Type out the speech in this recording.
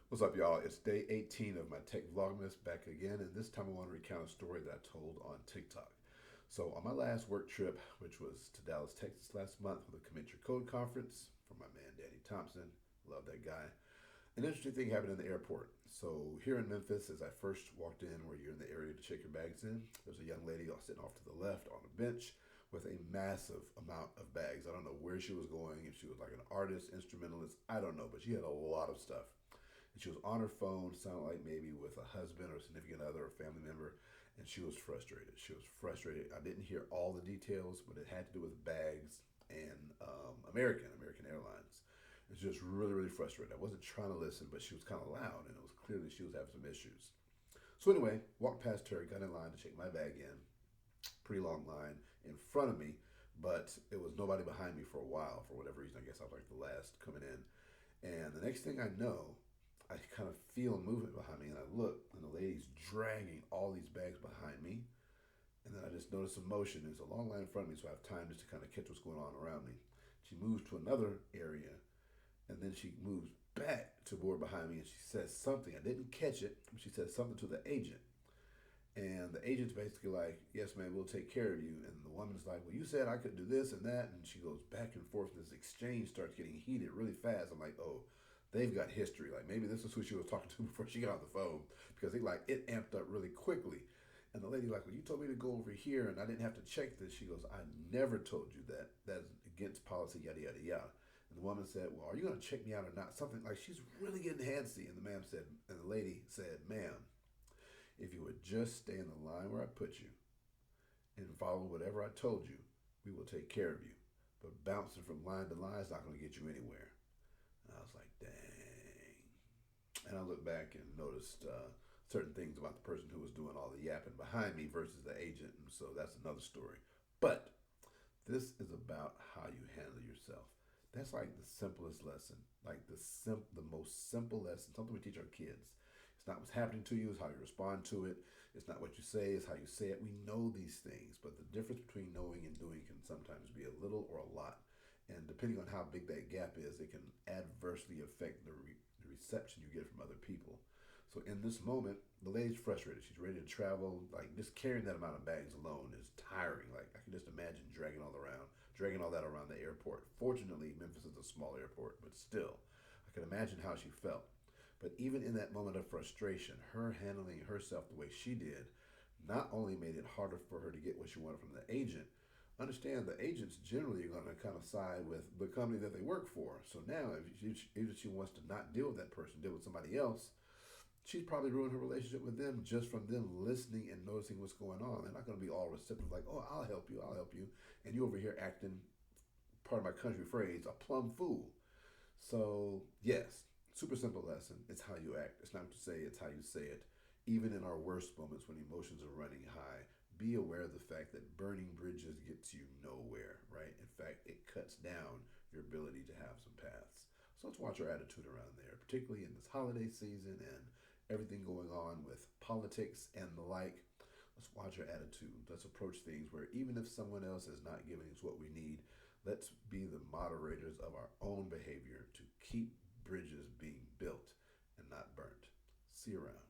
What's up, y'all? It's day 18 of my tech Vlogmas back again, and this time I want to recount a story that I told on TikTok. So, on my last work trip, which was to Dallas, Texas last month for the Commit Your Code conference from my man Danny Thompson, love that guy. An interesting thing happened in the airport. So, here in Memphis, as I first walked in, where you're in the area to check your bags in, there's a young lady sitting off to the left on a bench with a massive amount of bags. I don't know where she was going, if she was like an artist, instrumentalist, I don't know, but she had a lot of stuff. And she was on her phone, sounded like maybe with a husband or a significant other or family member, and she was frustrated. She was frustrated. I didn't hear all the details, but it had to do with bags and American Airlines. It's just really, really frustrated. I wasn't trying to listen, but she was kind of loud, and it was clearly she was having some issues. So anyway, walked past her, got in line to check my bag in. Pretty long line in front of me, but it was nobody behind me for a while for whatever reason. I guess I was like the last coming in. And the next thing I know, I kind of feel movement behind me, and I look, and the lady's dragging all these bags behind me. And then I just notice some motion. There's a long line in front of me, so I have time just to kind of catch what's going on around me. She moves to another area, and then she moves back to board behind me, and she says something. I didn't catch it, but she said something to the agent. And the agent's basically like, yes, man, we'll take care of you. And the woman's like, well, you said I could do this and that. And she goes back and forth. And this exchange starts getting heated really fast. I'm like, oh, they've got history. Like maybe this is who she was talking to before she got on the phone. Because it amped up really quickly. And the lady like, well, you told me to go over here and I didn't have to check this. She goes, I never told you that. That's against policy, yada, yada, yada. And the woman said, well, are you going to check me out or not? Something like she's really getting handsy. And the lady said, ma'am, if you would just stay in the line where I put you and follow whatever I told you, we will take care of you. But bouncing from line to line is not going to get you anywhere. And I was like, dang. And I looked back and noticed certain things about the person who was doing all the yapping behind me versus the agent. And so that's another story. But this is about how you handle yourself. That's like the simplest lesson, like the most simple lesson, something we teach our kids. It's not what's happening to you, it's how you respond to it. It's not what you say, it's how you say it. We know these things, but the difference between knowing and doing can sometimes be a little or a lot. And depending on how big that gap is, it can adversely affect the reception you get from other people. So in this moment, the lady's frustrated. She's ready to travel. Like just carrying that amount of bags alone is tiring. Like I can just imagine dragging all that around the airport. Fortunately, Memphis is a small airport, but still, I can imagine how she felt. But even in that moment of frustration, her handling herself the way she did not only made it harder for her to get what she wanted from the agent. Understand the agents generally are going to kind of side with the company that they work for. So now, if she wants to not deal with that person, deal with somebody else, she's probably ruined her relationship with them just from them listening and noticing what's going on. They're not going to be all receptive, like, oh, I'll help you. And you over here acting, part of my country phrase, a plum fool. So, yes, super simple lesson. It's how you act. It's not what you say, it's how you say it. Even in our worst moments when emotions are running high, be aware of the fact that burning bridges gets you nowhere, right? In fact, it cuts down your ability to have some paths. So let's watch our attitude around there, particularly in this holiday season and everything going on with politics and the like. Let's watch our attitude. Let's approach things where even if someone else is not giving us what we need, let's be the moderators of our own behavior to keep bridges being built and not burnt. See you around.